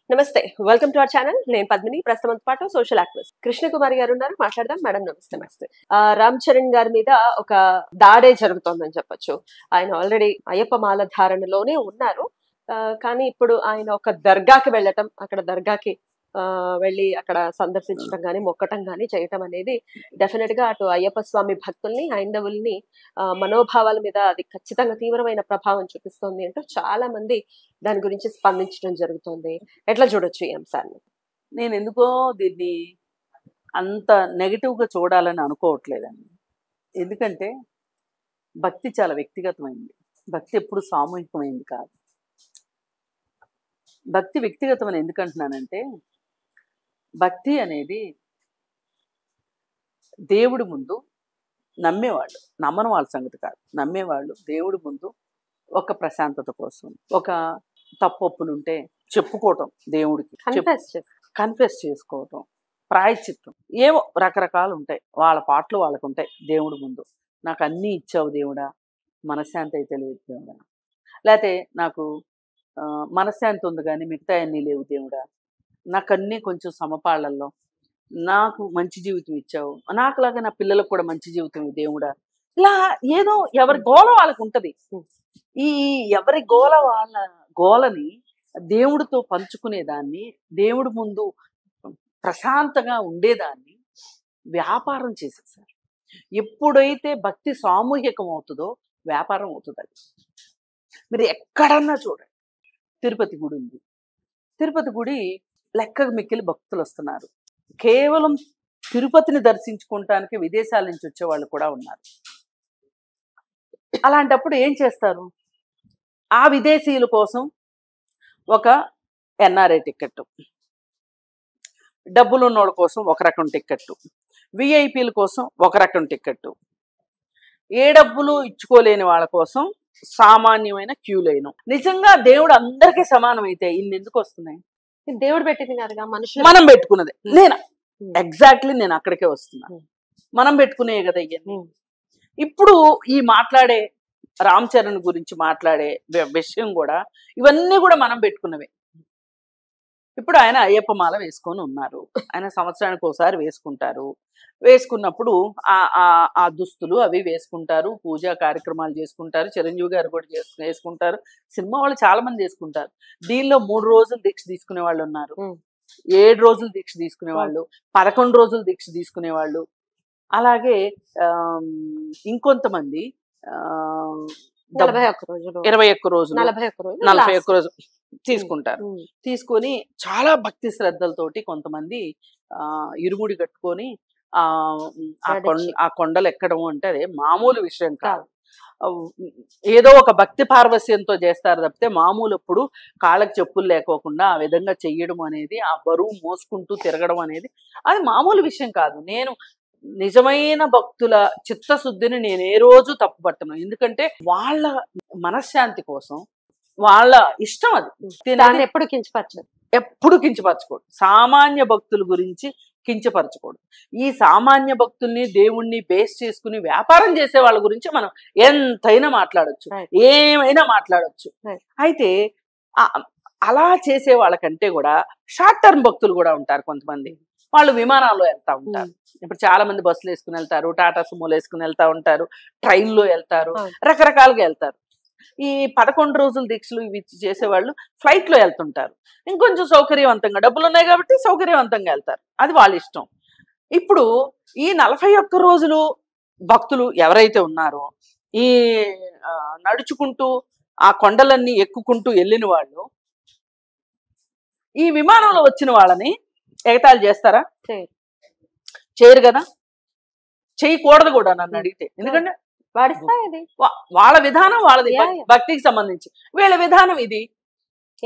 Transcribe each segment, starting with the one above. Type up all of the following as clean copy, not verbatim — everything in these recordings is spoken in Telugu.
నమస్తే, వెల్కమ్ టు అవర్ ఛానల్. నేను పద్మిని. ప్రస్తుతం పాటు సోషల్ యాక్టివిస్ట్ కృష్ణ కుమారి గారు ఉన్నారు, మాట్లాడదాం. మేడం నమస్తే. నమస్తే. రామ్ చరణ్ గారి మీద ఒక దాడే జరుగుతోందని చెప్పొచ్చు. ఆయన ఆల్రెడీ అయ్యప్ప మాల ధారణలోనే ఉన్నారు. కానీ ఇప్పుడు ఆయన ఒక దర్గాకి వెళ్ళటం, అక్కడ దర్గాకి వెళ్ళి అక్కడ సందర్శించడం కానీ మొక్కటం కానీ చేయటం అనేది డెఫినెట్ గా అటు అయ్యప్ప స్వామి భక్తుల్ని, హైందవుల్ని మనోభావాల మీద అది ఖచ్చితంగా తీవ్రమైన ప్రభావం చూపిస్తోంది అంటూ చాలా మంది దాని గురించి స్పందించడం జరుగుతుంది. ఎట్లా చూడొచ్చు ఈ అంశాన్ని? నేను ఎందుకో దీన్ని అంత నెగిటివ్గా చూడాలని అనుకోవట్లేదండి. ఎందుకంటే భక్తి చాలా వ్యక్తిగతమైంది. భక్తి ఎప్పుడు సామూహికమైంది కాదు. భక్తి వ్యక్తిగతమని ఎందుకంటున్నానంటే, భక్తి అనేది దేవుడి ముందు నమ్మేవాళ్ళు, నమ్మని వాళ్ళ సంగతి కాదు, నమ్మేవాళ్ళు దేవుడి ముందు ఒక ప్రశాంతత కోసం, ఒక తప్పొప్పులుంటే చెప్పుకోవటం, దేవుడికి కన్ఫెస్ చేసుకోవటం, ప్రాయశ్చిత్తం, ఏవో రకరకాలు ఉంటాయి. వాళ్ళ పాటలు వాళ్ళకు ఉంటాయి. దేవుడి ముందు నాకు అన్నీ ఇచ్చావు దేవుడా, మనశ్శాంతి అయితే లేదు దేవుడా, లేకపోతే నాకు మనశ్శాంతి ఉంది కానీ మిగతా అన్నీ లేవు దేవుడా, నాకు అన్నీ కొంచెం సమపాళ్ళల్లో, నాకు మంచి జీవితం ఇచ్చావు, నాకులాగా నా పిల్లలకు కూడా మంచి జీవితం దేవుడా, ఇలా ఏదో ఎవరి గోల వాళ్ళకు ఉంటుంది. ఈ ఎవరి గోల వాళ్ళ గోలని దేవుడితో పంచుకునేదాన్ని, దేవుడి ముందు ప్రశాంతంగా ఉండేదాన్ని వ్యాపారం చేసేసారు. ఎప్పుడైతే భక్తి సామూహికం అవుతుందో వ్యాపారం అవుతుంది. అది మీరు ఎక్కడన్నా చూడండి. తిరుపతి గుడి ఉంది. తిరుపతి గుడి లెక్కకు మిక్కిలి భక్తులు వస్తున్నారు. కేవలం తిరుపతిని దర్శించుకోవటానికి విదేశాల నుంచి వచ్చే వాళ్ళు కూడా ఉన్నారు. అలాంటప్పుడు ఏం చేస్తారు? ఆ విదేశీయుల కోసం ఒక ఎన్ఆర్ఐ టికెట్, డబ్బులు ఉన్నోళ్ళ కోసం ఒక రకం టికెట్, విఐపీల కోసం ఒక రకం టికెట్, ఏ డబ్బులు ఇచ్చుకోలేని వాళ్ళ కోసం సామాన్యమైన క్యూ లైన్. నిజంగా దేవుడు అందరికీ సమానం అయితే ఇన్ని ఎందుకు వస్తున్నాయి? దేవుడు పెట్టింది కాదుగా, మనుషులు మనం పెట్టుకున్నది. నేను ఎగ్జాక్ట్లీ నేను అక్కడికే వస్తున్నాను. మనం పెట్టుకునే కదా ఇవన్నీ. ఇప్పుడు ఈ మాట్లాడే రామ్ చరణ్ గురించి మాట్లాడే విషయం కూడా ఇవన్నీ కూడా మనం పెట్టుకున్నవే. ఇప్పుడు ఆయన అయ్యప్ప మాల వేసుకొని ఉన్నారు. ఆయన సంవత్సరానికి ఒకసారి వేసుకుంటారు. వేసుకున్నప్పుడు ఆ దుస్తులు అవి వేసుకుంటారు, పూజా కార్యక్రమాలు చేసుకుంటారు. చిరంజీవి గారు కూడా వేసుకుంటారు. సినిమా వాళ్ళు చాలా మంది వేసుకుంటారు. దీనిలో 3 రోజులు దీక్ష తీసుకునే వాళ్ళు ఉన్నారు, 7 రోజులు దీక్ష తీసుకునే వాళ్ళు, 11 రోజులు దీక్ష తీసుకునే వాళ్ళు. అలాగే ఇంకొంతమంది 21 రోజులు 41 రోజులు తీసుకుంటారు. తీసుకొని చాలా భక్తి శ్రద్ధలతోటి కొంతమంది ఇరుముడి కట్టుకొని ఆ కొండలు ఎక్కడం అంటే అదే మామూలు విషయం కాదు. ఏదో ఒక భక్తి పార్వస్యంతో చేస్తారు తప్పితే మామూలు ఎప్పుడు కాళ్ళకి చెప్పులు లేకోకుండా ఆ విధంగా చెయ్యడం అనేది, ఆ బరువు మోసుకుంటూ తిరగడం అనేది అది మామూలు విషయం కాదు. నేను నిజమైన భక్తుల చిత్తశుద్ధిని నేను ఏ రోజు తప్పుపట్టను. ఎందుకంటే వాళ్ళ మనశ్శాంతి కోసం, వాళ్ళ ఇష్టం అది. ఎప్పుడు కించపరచకూడదు. సామాన్య భక్తుల గురించి కించపరచకూడదు. ఈ సామాన్య భక్తుల్ని దేవుణ్ణి బేస్ చేసుకుని వ్యాపారం చేసే వాళ్ళ గురించి మనం ఎంతైనా మాట్లాడొచ్చు, ఏమైనా మాట్లాడొచ్చు. అయితే అలా చేసే వాళ్ళకంటే కూడా షార్ట్ టర్మ్ భక్తులు కూడా ఉంటారు. కొంతమంది వాళ్ళు విమానాల్లో వెళ్తా ఉంటారు. ఇప్పుడు చాలా మంది బస్సులు వేసుకుని వెళ్తారు, టాటా సుమోలు వేసుకుని వెళ్తా ఉంటారు, ట్రైన్లో వెళ్తారు, రకరకాలుగా వెళ్తారు. ఈ 11 రోజుల దీక్షలు ఇవి చేసేవాళ్ళు ఫ్లైట్లో వెళ్తుంటారు. ఇంకొంచెం సౌకర్యవంతంగా, డబ్బులు ఉన్నాయి కాబట్టి సౌకర్యవంతంగా వెళ్తారు. అది వాళ్ళ ఇష్టం. ఇప్పుడు ఈ 41 రోజులు భక్తులు ఎవరైతే ఉన్నారో, ఈ నడుచుకుంటూ ఆ కొండలన్నీ ఎక్కుకుంటూ వెళ్ళిన వాళ్ళు ఈ విమానంలో వచ్చిన వాళ్ళని ఎగతాళి చేస్తారా? చేయరు కదా, చేయకూడదు కూడా నన్ను అడిగితే. ఎందుకంటే వాళ్ళ విధానం వాళ్ళది, భక్తికి సంబంధించి. వీళ్ళ విధానం ఇది,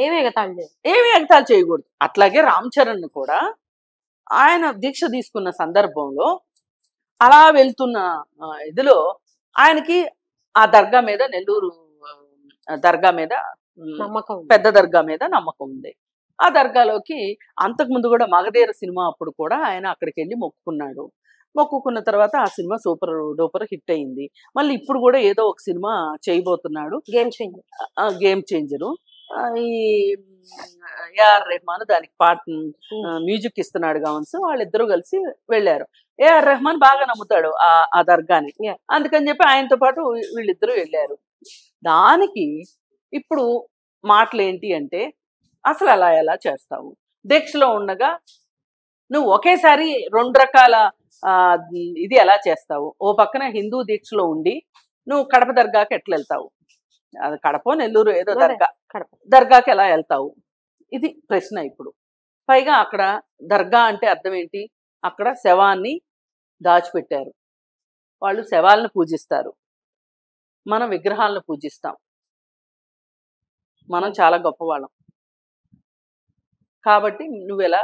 ఏమి ఎగతాళి చేయకూడదు. అట్లాగే రామ్ చరణ్ కూడా ఆయన దీక్ష తీసుకున్న సందర్భంలో అలా వెళ్తున్న ఇదిలో ఆయనకి ఆ దర్గా మీద, నెల్లూరు దర్గా మీద, పెద్ద దర్గా మీద నమ్మకం ఉంది. ఆ దర్గాలోకి అంతకుముందు కూడా మగధీర సినిమా అప్పుడు కూడా ఆయన అక్కడికి వెళ్ళి మొక్కుకున్నాడు. మొక్కుకున్న తర్వాత ఆ సినిమా సూపర్ డూపర్ హిట్ అయింది. మళ్ళీ ఇప్పుడు కూడా ఏదో ఒక సినిమా చేయబోతున్నాడు, గేమ్ చేంజరు. ఈ ఏఆర్ రెహమాన్ దానికి మ్యూజిక్ ఇస్తున్నాడు కావచ్చు. వాళ్ళిద్దరూ కలిసి వెళ్ళారు. ఏఆర్ రెహమాన్ బాగా నమ్ముతాడు ఆ దర్గాని, అందుకని చెప్పి ఆయనతో పాటు వీళ్ళిద్దరూ వెళ్ళారు. దానికి ఇప్పుడు మాటలు ఏంటి అంటే, అసలు అలా ఎలా చేస్తావు, దీక్షలో ఉండగా నువ్వు ఒకేసారి 2 రకాల ఇది ఎలా చేస్తావు? ఓ పక్కన హిందూ దీక్షలో ఉండి నువ్వు కడప దర్గాకి ఎట్లా వెళ్తావు? అది కడప నెల్లూరు ఏదో దర్గాకి ఎలా వెళ్తావు? ఇది ప్రశ్న ఇప్పుడు. పైగా అక్కడ దర్గా అంటే అర్థం ఏంటి? అక్కడ శవాన్ని దాచిపెట్టారు. వాళ్ళు శవాలను పూజిస్తారు, మనం విగ్రహాలను పూజిస్తాం. మనం చాలా గొప్పవాళ్ళం కాబట్టి నువ్వెలా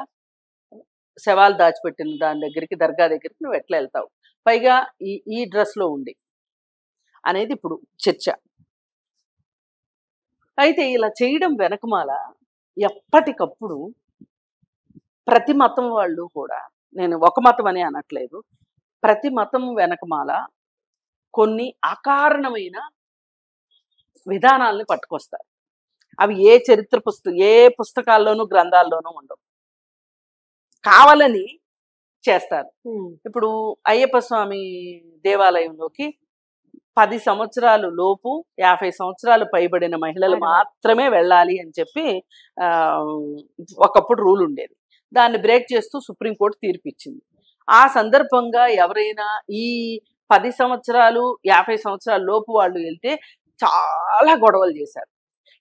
శవాలు దాచిపెట్టిన దాని దగ్గరికి, దర్గా దగ్గరికి నువ్వు ఎట్లా వెళ్తావు, పైగా ఈ డ్రెస్లో ఉండి అనేది ఇప్పుడు చర్చ. అయితే ఇలా చేయడం వెనకమాల ఎప్పటికప్పుడు ప్రతి మతం వాళ్ళు కూడా, నేను ఒక మతం అని అనట్లేదు, ప్రతి మతం వెనకమాల కొన్ని అకారణమైన విధానాలని పట్టుకొస్తారు. అవి ఏ చరిత్ర ఏ పుస్తకాల్లోనూ గ్రంథాల్లోనూ ఉండవు, కావాలని చేస్తారు. ఇప్పుడు అయ్యప్ప స్వామి దేవాలయంలోకి 10 సంవత్సరాలు లోపు 50 సంవత్సరాలు పైబడిన మహిళలు మాత్రమే వెళ్ళాలి అని చెప్పి ఒకప్పుడు రూల్ ఉండేది. దాన్ని బ్రేక్ చేస్తూ సుప్రీంకోర్టు తీర్పు ఇచ్చింది. ఆ సందర్భంగా ఎవరైనా ఈ 10 సంవత్సరాలు 50 సంవత్సరాల లోపు వాళ్ళు వెళ్తే చాలా గొడవలు చేశారు.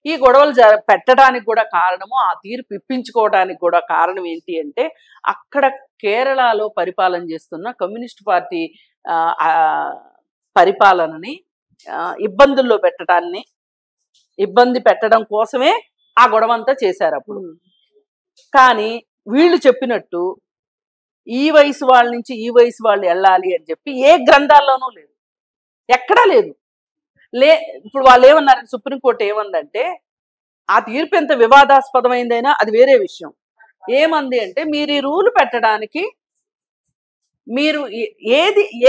ఈ గొడవలు పెట్టడానికి కూడా కారణము, ఆ తీర్పు ఇప్పించుకోవడానికి కూడా కారణం ఏంటి అంటే, అక్కడ కేరళలో పరిపాలన చేస్తున్న కమ్యూనిస్ట్ పార్టీ పరిపాలనని ఇబ్బందుల్లో ఇబ్బంది పెట్టడం కోసమే ఆ గొడవంతా చేశారు అప్పుడు. కానీ వీళ్ళు చెప్పినట్టు ఈ వయసు వాళ్ళ నుంచి ఈ వయసు వాళ్ళు వెళ్ళాలి అని చెప్పి ఏ గ్రంథాల్లోనూ లేదు, ఎక్కడా లేదు. ఇప్పుడు వాళ్ళు ఏమన్నారు, సుప్రీంకోర్టు ఏమందంటే, ఆ తీర్పు ఎంత వివాదాస్పదమైందైనా అది వేరే విషయం. ఏమంది అంటే, మీరు ఈ రూల్ పెట్టడానికి మీరు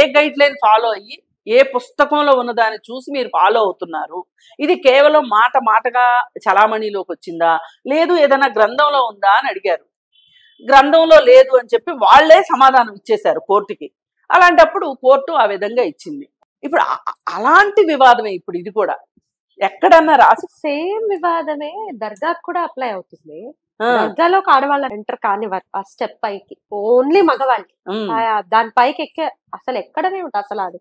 ఏ గైడ్ లైన్ ఫాలో అయ్యి ఏ పుస్తకంలో ఉన్నదాన్ని చూసి మీరు ఫాలో అవుతున్నారు, ఇది కేవలం మాటగా చలామణిలోకి వచ్చిందా, లేదు ఏదైనా గ్రంథంలో ఉందా అని అడిగారు. గ్రంథంలో లేదు అని చెప్పి వాళ్లే సమాధానం ఇచ్చేశారు కోర్టుకి. అలాంటప్పుడు కోర్టు ఆ విధంగా ఇచ్చింది. ఇప్పుడు అలాంటి వివాదమే ఇప్పుడు ఇది కూడా. ఎక్కడన్నా రాసి సేమ్ వివాదమే దర్గాకు కూడా అప్లై అవుతుంది. దర్గాలోకి ఆడవాళ్ళ ఎంటర్ కానివ్వరు, ఆ స్టెప్ పైకి ఓన్లీ మగవాళ్ళకి. దాని పైకి ఎక్కే అసలు ఎక్కడనే ఉంటుంది, అసలు అది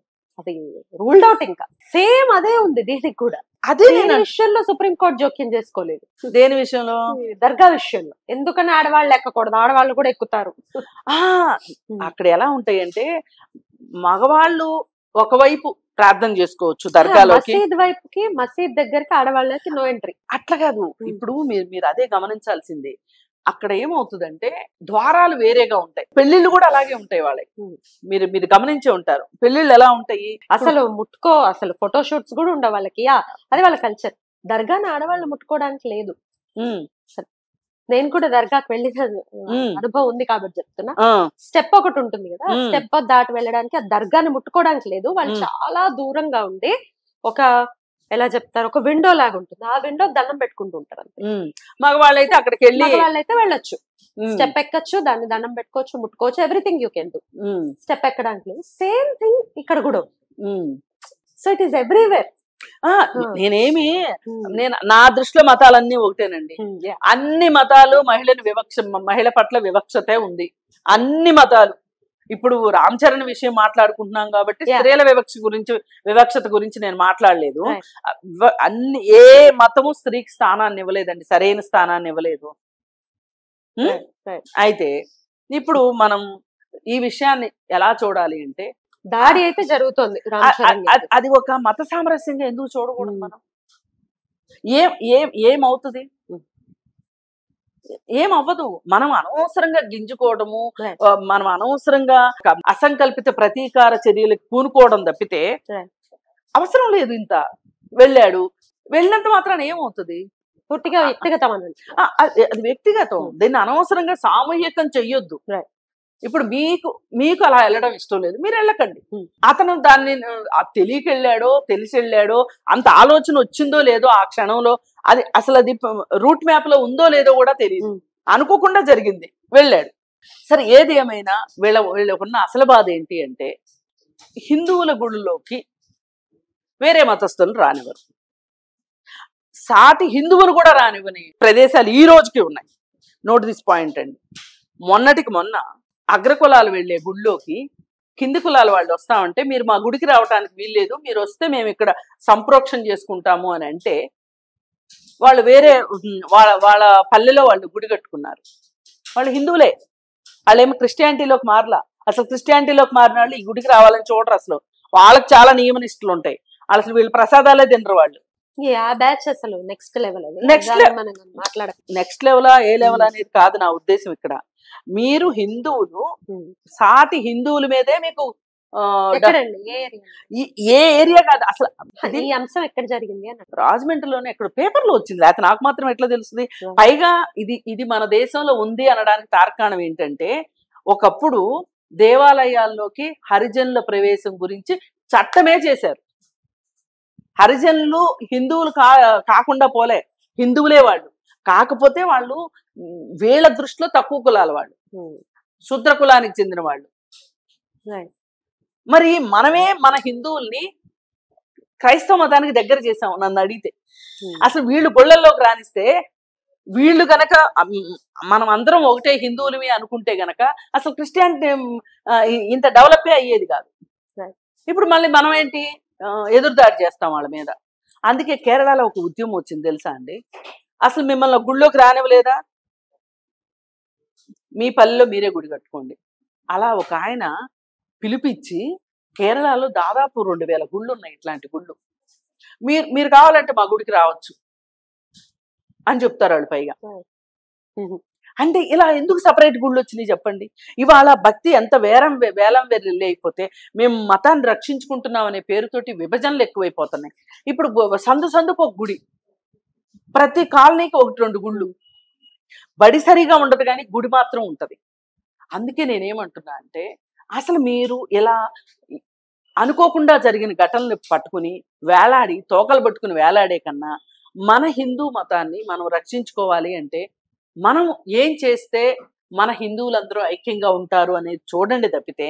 రూల్డ్ అవుట్. ఇంకా సేమ్ అదే ఉంది దీనికి కూడా. అదే విషయంలో సుప్రీంకోర్టు జోక్యం చేసుకోలేదు. దేని విషయంలో? దర్గా విషయంలో. ఎందుకని ఆడవాళ్ళు ఎక్కకూడదు, ఆడవాళ్ళు కూడా ఎక్కుతారు. అక్కడ ఎలా ఉంటాయి అంటే, మగవాళ్ళు ఒకవైపు ప్రార్థన చేసుకోవచ్చు దర్గాలోకి, మసీద్ వైపుకి, మసీద్ దగ్గరికి ఆడవాళ్ళకి నో ఎంట్రీ. అట్లా కాదు. ఇప్పుడు మీరు అదే గమనించాల్సిందే. అక్కడ ఏమవుతుందంటే ద్వారాలు వేరేగా ఉంటాయి, పెళ్లిళ్ళు కూడా అలాగే ఉంటాయి వాళ్ళకి. మీరు గమనించే ఉంటారు, పెళ్లిళ్ళు ఎలా ఉంటాయి, అసలు అసలు ఫోటో షూట్స్ కూడా ఉండవు వాళ్ళకి. అది వాళ్ళ కల్చర్. దర్గాని ఆడవాళ్ళు ముట్టుకోవడానికి లేదు. నేను కూడా దర్గాకి వెళ్ళిన అనుభవం ఉంది కాబట్టి చెప్తున్నా. స్టెప్ ఒకటి ఉంటుంది కదా, స్టెప్ దాటి వెళ్ళడానికి, ఆ దర్గాని ముట్టుకోవడానికి లేదు. వాళ్ళు చాలా దూరంగా ఉండి ఒక ఎలా చెప్తారు, ఒక విండో లాగా ఉంటుంది, ఆ విండో దండం పెట్టుకుంటూ ఉంటారు అంతే. మగవాళ్ళైతే అక్కడికి వెళ్ళి, మగవాళ్ళైతే వెళ్ళొచ్చు, స్టెప్ ఎక్కచ్చు, దాన్ని దండం పెట్టుకోవచ్చు, ముట్టుకోవచ్చు, everything you can do. Step ఎక్కడానికి లేదు. సేమ్ థింగ్ ఇక్కడ కూడా. So it is everywhere. నా దృష్టిలో మతాలన్నీ ఒకటేనండి. అన్ని మతాలు మహిళ పట్ల వివక్షతే ఉంది, అన్ని మతాలు. ఇప్పుడు రామ్ చరణ్ విషయం మాట్లాడుకుంటున్నాం కాబట్టి స్త్రీల వివక్షత గురించి నేను మాట్లాడలేదు. ఏ మతము స్త్రీకి స్థానాన్ని ఇవ్వలేదండి, సరైన స్థానాన్ని ఇవ్వలేదు. అయితే ఇప్పుడు మనం ఈ విషయాన్ని ఎలా చూడాలి అంటే, దాడి అయితే జరుగుతుంది, అది ఒక మత సామరస్యంగా ఎందుకు చూడకూడదు మనం? ఏమవుతుంది? ఏమవ్వదు. మనం అనవసరంగా గింజుకోవడము, మనం అనవసరంగా అసంకల్పిత ప్రతీకార చర్యలకు పూనుకోవడం తప్పితే అవసరం లేదు. ఇంత వెళ్ళినంత మాత్రాన ఏమవుతుంది? పూర్తిగా వ్యక్తిగతం. అది వ్యక్తిగతం, దీన్ని అనవసరంగా సామూహికం చెయ్యొద్దు. ఇప్పుడు మీకు అలా వెళ్ళడం ఇష్టం లేదు, మీరు వెళ్ళకండి. అతను దాన్ని తెలియక వెళ్ళాడో తెలిసి వెళ్ళాడో, అంత ఆలోచన వచ్చిందో లేదో ఆ క్షణంలో అది అసలు అది రూట్ మ్యాప్ లో ఉందో లేదో కూడా తెలియదు, అనుకోకుండా జరిగింది, వెళ్ళాడు. సరే ఏది ఏమైనా వీళ్ళకున్న అసలు బాధ ఏంటి అంటే హిందువుల గుళ్ళలోకి వేరే మతస్థులు రానివ్వరు, సాటి హిందువులు కూడా రానివ్వని ప్రదేశాలు ఈ రోజుకి ఉన్నాయి. నోట్ దిస్ పాయింట్ అండి. మొన్నటికి మొన్న అగ్రకులాలు వెళ్లే గుళ్ళోకి కింది కులాల వాళ్ళు వస్తామంటే మీరు మా గుడికి రావడానికి వీల్లేదు, మీరు వస్తే మేము ఇక్కడ సంప్రోక్షణ చేసుకుంటాము అని అంటే వాళ్ళు వేరే వాళ్ళ పల్లెలో వాళ్ళు గుడి కట్టుకున్నారు. వాళ్ళు హిందువులే, వాళ్ళేమో క్రిస్టియానిటీలోకి మారలా. అసలు క్రిస్టియానిటీలోకి మారిన వాళ్ళు ఈ గుడికి రావాలని చూడరు. అసలు వాళ్ళకి చాలా నియమనిష్టలు ఉంటాయి. అసలు వీళ్ళు ప్రసాదాలే తినరు వాళ్ళు. నెక్స్ట్ లెవెలా ఏ లెవెల్ అనేది కాదు నా ఉద్దేశం. ఇక్కడ మీరు హిందువులు సాటి హిందువుల మీదే మీకు ఏ ఏరియా కాదు అసలు. ఈ అంశం ఎక్కడ జరిగింది అని రాజమండ్రిలోనే ఎక్కడ పేపర్లో వచ్చింది, లేకపోతే నాకు మాత్రం ఎట్లా తెలుస్తుంది? పైగా ఇది మన దేశంలో ఉంది అనడానికి తార్కాణం ఏంటంటే ఒకప్పుడు దేవాలయాల్లోకి హరిజనుల ప్రవేశం గురించి చట్టమే చేశారు. హరిజనులు హిందువులు కాకుండా పోలే, హిందువులే వాళ్ళు. కాకపోతే వాళ్ళు వీళ్ళ దృష్టిలో తక్కువ కులాల వాళ్ళు, శూద్ర కులానికి చెందిన వాళ్ళు. మరి మనమే మన హిందువుల్ని క్రైస్తవ మతానికి దగ్గర చేసాం నన్ను అడిగితే. అసలు వీళ్ళు గుళ్ళల్లోకి రానిస్తే వీళ్ళు గనక మనం అందరం ఒకటే హిందువులమే అనుకుంటే గనక అసలు క్రిస్టియానిటీ ఇంత డెవలపే అయ్యేది కాదు. ఇప్పుడు మళ్ళీ మనం ఏంటి ఎదురుదాడి చేస్తాం వాళ్ళ మీద. అందుకే కేరళలో ఒక ఉద్యమం వచ్చింది తెలుసా అండి, అసలు మిమ్మల్ని గుళ్ళోకి రానివ్వలేదా, మీ పల్లెలో మీరే గుడి కట్టుకోండి. అలా ఒక ఆయన పిలిపించి కేరళలో దాదాపు 2000 గుళ్ళు ఉన్నాయి, ఇట్లాంటి గుళ్ళు. మీరు కావాలంటే మా గుడికి రావచ్చు అని చెప్తారు వాళ్ళు. పైగా అంటే ఇలా ఎందుకు సపరేట్ గుళ్ళు వచ్చినాయి చెప్పండి? ఇవాళ భక్తి ఎంత వేలం వెళ్ళి అయిపోతే మేము మతాన్ని రక్షించుకుంటున్నాం అనే పేరుతోటి విభజనలు ఎక్కువైపోతున్నాయి. ఇప్పుడు సందుకు ఒక గుడి, ప్రతి కాలనీకి 1-2 గుళ్ళు. బడి సరిగా ఉండదు కానీ గుడి మాత్రం ఉంటది. అందుకే నేనేమంటున్నా అంటే అసలు మీరు ఇలా అనుకోకుండా జరిగిన ఘటనలు పట్టుకుని వేలాడి తోకలు పట్టుకుని వేలాడే కన్నా మన హిందూ మతాన్ని మనం రక్షించుకోవాలి అంటే మనం ఏం చేస్తే మన హిందువులందరూ ఐక్యంగా ఉంటారు అనేది చూడండి తప్పితే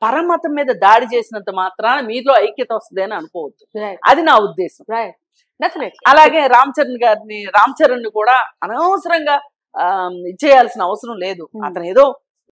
పరమతం మీద దాడి చేసినంత మాత్రాన మీలో ఐక్యత వస్తుంది అని అనుకోవద్దు. అది నా ఉద్దేశం. అలాగే రామ్ చరణ్ ని కూడా అనవసరంగా ఇచ్చేయాల్సిన అవసరం లేదు. అతను ఏదో